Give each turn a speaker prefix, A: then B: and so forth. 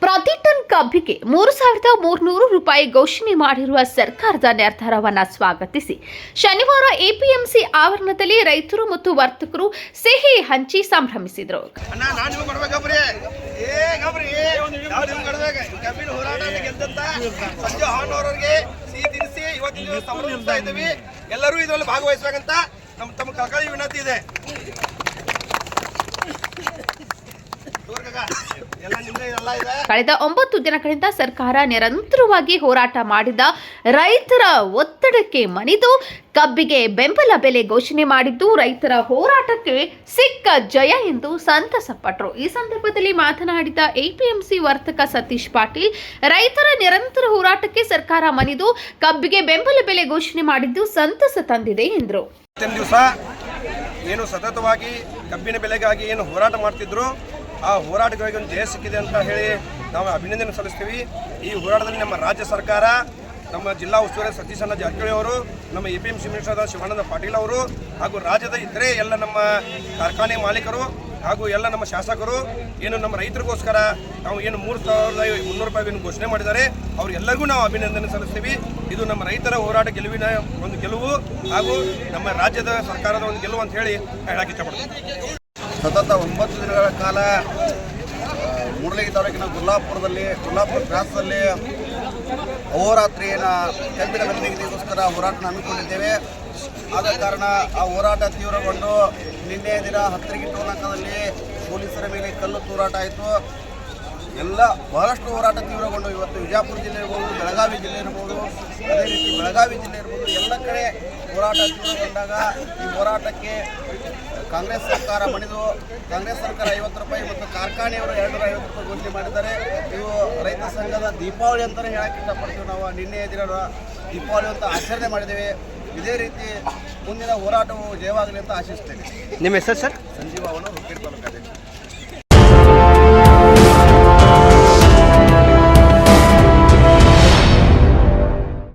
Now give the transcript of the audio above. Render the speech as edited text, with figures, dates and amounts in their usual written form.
A: ಪ್ರತಿ ಟನ್ ಕಬ್ಬಿಗೆ 3,300 ರೂಪಾಯಿ ಘೋಷಣೆ ಮಾಡಿರುವ ಸರ್ಕಾರದ ನಿರ್ಧಾರವನ್ನು ಸ್ವಾಗತಿಸಿ ಶನಿವಾರ ಎಪಿಎಂಸಿ ಆವರಣದಲ್ಲಿ ರೈತರು ಮತ್ತು ವರ್ತಕರು ಸಿಹಿ ಹಂಚಿ ಸಂಭ್ರಮಿಸಿದರು.
B: ಎಲ್ಲರೂ ಇದರಲ್ಲಿ ಭಾಗವಹಿಸಬೇಕಂತ ತಮ್ಮ ಕಳಕಳಿ ವಿನಂತಿ ಇದೆ.
A: ಕಳೆದ 9 ದಿನಗಳಿಂದ ಸರ್ಕಾರ ನಿರಂತರವಾಗಿ ಹೋರಾಟ ಮಾಡಿದ ರೈತರ ಒತ್ತಡಕ್ಕೆ ಮಣಿದು ಕಬ್ಬಿಗೆ ಬೆಂಬಲ ಬೆಲೆ ಘೋಷಣೆ ಮಾಡಿದ್ದು ರೈತರ ಹೋರಾಟಕ್ಕೆ ಸಿಕ್ಕ ಜಯ ಎಂದು ಸಂತಸಪಟ್ಟರು. ಈ ಸಂದರ್ಭದಲ್ಲಿ ಮಾತನಾಡಿದ ಎಪಿಎಂಸಿ ವರ್ತಕ ಸತೀಶ್ ಪಾಟೀಲ್, ರೈತರ ನಿರಂತರ ಹೋರಾಟಕ್ಕೆ ಸರ್ಕಾರ ಮಣಿದು ಕಬ್ಬಿಗೆ ಬೆಂಬಲ ಬೆಲೆ ಘೋಷಣೆ ಮಾಡಿದ್ದು ಸಂತಸ ತಂದಿದೆ ಎಂದರು.
B: ದಿವಸ ಏನು ಸತತವಾಗಿ ಕಬ್ಬಿನ ಬೆಲೆಗಾಗಿ ಏನು ಹೋರಾಟ ಮಾಡ್ತಿದ್ರು, ಆ ಹೋರಾಟಗಳಿಗೆ ಒಂದು ಜಯ ಸಿಕ್ಕಿದೆ ಅಂತ ಹೇಳಿ ನಾವು ಅಭಿನಂದನೆ ಸಲ್ಲಿಸ್ತೀವಿ. ಈ ಹೋರಾಟದಲ್ಲಿ ನಮ್ಮ ರಾಜ್ಯ ಸರ್ಕಾರ, ನಮ್ಮ ಜಿಲ್ಲಾ ಉಸ್ತುವಾರಿ ಸತೀಶ್ ಜಾರಕಿಹೊಳಿ ಅವರು, ನಮ್ಮ ಎಪಿಎಂಸಿ ಮಿನಿಸ್ಟರ್ ಶಿವಾನಂದ ಪಾಟೀಲ್ ಅವರು ಹಾಗೂ ರಾಜ್ಯದ ಇತರೆ ಎಲ್ಲ ನಮ್ಮ ಕಾರ್ಖಾನೆ ಮಾಲೀಕರು ಹಾಗೂ ಎಲ್ಲ ನಮ್ಮ ಶಾಸಕರು ಏನು ನಮ್ಮ ರೈತರಿಗೋಸ್ಕರ ನಾವು ಏನು 3,300 ರೂಪಾಯಿ ಘೋಷಣೆ ಮಾಡಿದ್ದಾರೆ, ಅವರೆಲ್ಲರಿಗೂ ನಾವು ಅಭಿನಂದನೆ ಸಲ್ಲಿಸ್ತೀವಿ. ಇದು ನಮ್ಮ ರೈತರ ಹೋರಾಟ ಗೆಲುವಿನ ಒಂದು ಗೆಲುವು ಹಾಗೂ ನಮ್ಮ ರಾಜ್ಯದ ಸರ್ಕಾರದ ಒಂದು ಗೆಲುವು ಅಂತ ಹೇಳಿ ಹೇಳಕ್ಕೆ ಇಷ್ಟಪಡ್ತೀನಿ.
C: ಸತತ 9 ದಿನಗಳ ಕಾಲ ಮೂಡಲಗಿ ತಾಲೂಕಿನ ಗುಲ್ಲಾಪುರ ಕ್ರಾಸದಲ್ಲಿ ಅಹೋರಾತ್ರಿಯನ್ನು ಕಬ್ಬಿನ ಬೆಲೆ ನಿಗದಿಗೋಸ್ಕರ ಹೋರಾಟ ಹಮ್ಮಿಕೊಂಡಿದ್ದೇವೆ. ಆದ ಕಾರಣ ಆ ಹೋರಾಟ ತೀವ್ರಗೊಂಡು ನಿನ್ನೆ ದಿನ ಹತ್ತರಿಗೆ ಟೋಲಕದಲ್ಲಿ ಪೊಲೀಸರ ಮೇಲೆ ಕಲ್ಲು ತೂರಾಟ ಆಯಿತು. ಎಲ್ಲ ಬಹಳಷ್ಟು ಹೋರಾಟ ತೀವ್ರಗೊಂಡು ಇವತ್ತು ವಿಜಯಪುರ ಜಿಲ್ಲೆ ಇರ್ಬೋದು, ಬೆಳಗಾವಿ ಜಿಲ್ಲೆ ಇರ್ಬೋದು, ಅದೇ ರೀತಿ ಬೆಳಗಾವಿ ಜಿಲ್ಲೆ ಇರ್ಬೋದು, ಎಲ್ಲ ಕಡೆ ಹೋರಾಟ ತೀವ್ರಗೊಂಡಾಗ ಈ ಹೋರಾಟಕ್ಕೆ ಕಾಂಗ್ರೆಸ್ ಸರ್ಕಾರ ಮಣಿದು ಕಾಂಗ್ರೆಸ್ ಸರ್ಕಾರ 50 ರೂಪಾಯಿ ಮತ್ತು ಕಾರ್ಖಾನೆಯವರು 250 ರೂಪಾಯಿ ಘೋಷಣೆ ಮಾಡಿದ್ದಾರೆ. ಇವು ರೈತ ಸಂಘದ ದೀಪಾವಳಿ ಅಂತಲೇ ಹೇಳಕ್ಕೆ ಇಷ್ಟಪಡ್ತೀವಿ. ನಾವು ನಿನ್ನೆ ದಿನ ದೀಪಾವಳಿ ಅಂತ ಆಚರಣೆ ಮಾಡಿದ್ದೇವೆ. ಇದೇ ರೀತಿ ಮುಂದಿನ ಹೋರಾಟವು ಜಯವಾಗಲಿ ಅಂತ ಆಶಿಸ್ತೇನೆ.
B: ನಿಮ್ಮ ಹೆಸರು ಸರ್?
C: ಸಂಜೀವ ಅವನು ಹುಕ್ಕೇರಿ ತಾಲೂಕು.